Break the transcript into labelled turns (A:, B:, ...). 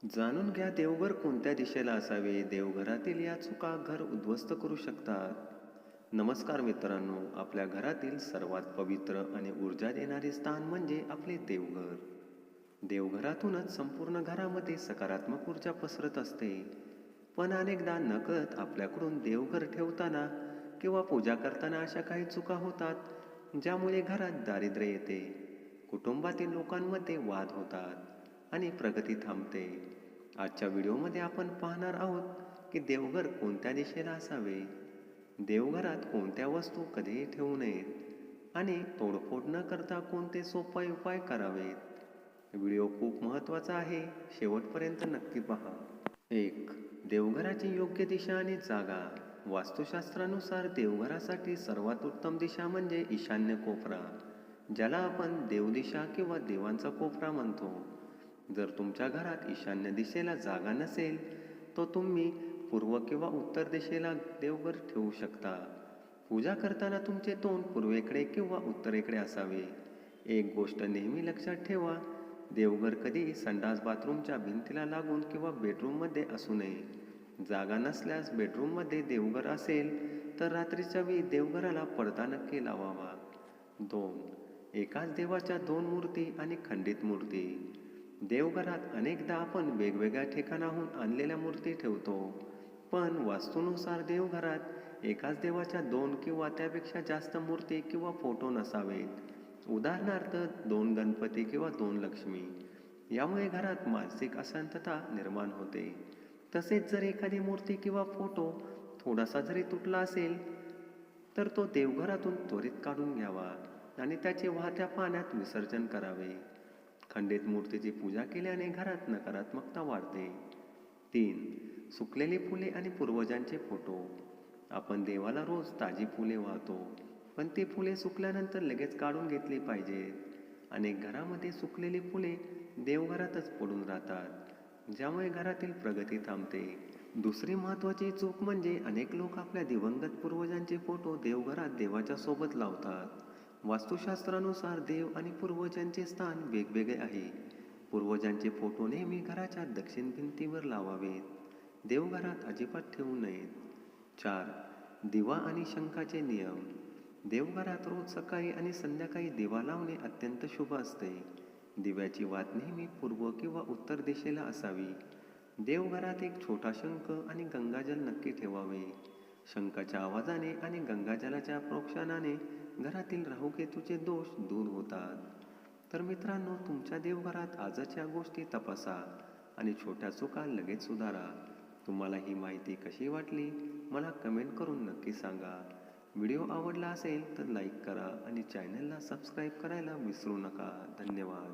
A: जाणून घ्या देवघर कोणत्या दिशेला असावे. देवघरातील या चुका घर उद्ध्वस्त करू शकतात. नमस्कार मित्रांनो, आपल्या घरातील सर्वात पवित्र आणि ऊर्जा देणारे स्थान म्हणजे आपले देवघर. देवघरातूनच संपूर्ण घरामध्ये सकारात्मक ऊर्जा पसरत असते. पण अनेकदा नकळत आपल्याकडून देवघर ठेवताना किंवा पूजा करताना अशा काही चुका होतात ज्यामुळे घरात दारिद्र्य येते, कुटुंबातील लोकांमध्ये वाद होतात आणि प्रगती थांबते. आजच्या व्हिडिओमध्ये आपण पाहणार आहोत की देवघर कोणत्या दिशेला असावे, देवघरात कोणत्या वस्तू कधीही ठेवू नयेत आणि तोडफोड न करता कोणते सोपे उपाय करावेत. व्हिडिओ खूप महत्त्वाचा आहे, शेवटपर्यंत नक्की पहा. 1. देवघराची योग्य दिशा आणि जागा. वास्तुशास्त्रानुसार देवघरासाठी सर्वात उत्तम दिशा म्हणजे ईशान्य कोपरा, ज्याला आपण देवदिशा किंवा देवांचा कोपरा म्हणतो. जर तुमच्या घरात ईशान्य दिशेला जागा नसेल तर तुम्ही पूर्व किंवा उत्तर दिशेला देवघर ठेवू शकता. पूजा करताना तुमचे तोंड पूर्वेकडे किंवा उत्तरेकडे असावे. एक गोष्ट नेहमी लक्षात ठेवा, देवघर कधीही संडास बाथरूमच्या भिंतीला लागून किंवा बेडरूममध्ये असू नये. जागा नसल्यास बेडरूममध्ये देवघर असेल तर रात्रीच्या वेळी देवघराला पडदा नक्की लावावा. 2. एकाच देवाच्या 2 मूर्ती आणि खंडित मूर्ती. देवघरात अनेकदा आपण वेगवेगळ्या ठिकाणाहून आणलेल्या मूर्ती ठेवतो, पण वास्तूनुसार देवघरात एकाच देवाच्या 2 किंवा त्यापेक्षा जास्त मूर्ती किंवा फोटो नसावेत. उदाहरणार्थ 2 गणपती किंवा 2 लक्ष्मी. यामुळे घरात मानसिक अशांतता निर्माण होते. तसेच जर एखादी मूर्ती किंवा फोटो थोडासा जरी तुटला असेल तर तो देवघरातून त्वरित काढून घ्यावा आणि त्याचे वाहत्या पाण्यात विसर्जन करावे. खंडित मूर्तीची पूजा केल्याने घरात नकारात्मकता वाढते. 3. सुकलेली फुले आणि पूर्वजांचे फोटो. आपण देवाला रोज ताजी फुले वाहतो, पण ती फुले सुकल्यानंतर लगेच काढून घेतली पाहिजेत. अनेक घरामध्ये सुकलेली फुले देवघरातच पडून राहतात, ज्यामुळे घरातील प्रगती थांबते. दुसरी महत्त्वाची चूक म्हणजे अनेक लोक आपल्या दिवंगत पूर्वजांचे फोटो देवघरात देवाच्या सोबत लावतात. वास्तुशास्त्रानुसार देव आणि पूर्वजांचे स्थान वेगवेगळे आहे. पूर्वजांचे फोटो नेहमी घराच्या दक्षिण भिंतीवर लावावेत, देवघरात अजिबात ठेवू नयेत. 4. दिवा आणि शंखाचे नियम. देवघरात रोज सकाळी आणि संध्याकाळी दिवा लावणे अत्यंत शुभ असते. दिव्याची वात नेहमी पूर्व किंवा उत्तर दिशेला असावी. देवघरात एक छोटा शंख आणि गंगाजल नक्की ठेवावे. शंखाच्या आवाजाने आणि गंगाजलाच्या प्रोक्षणाने घरातील राहुकेतूचे दोष दूर होतात. तर मित्रांनो, तुमच्या देवघरात आजच या गोष्टी तपासा आणि छोट्या चुका लगेच सुधारा. तुम्हाला ही माहिती कशी वाटली मला कमेंट करून नक्की सांगा. व्हिडिओ आवडला असेल तर लाईक करा आणि चॅनलला सबस्क्राईब करायला विसरू नका. धन्यवाद.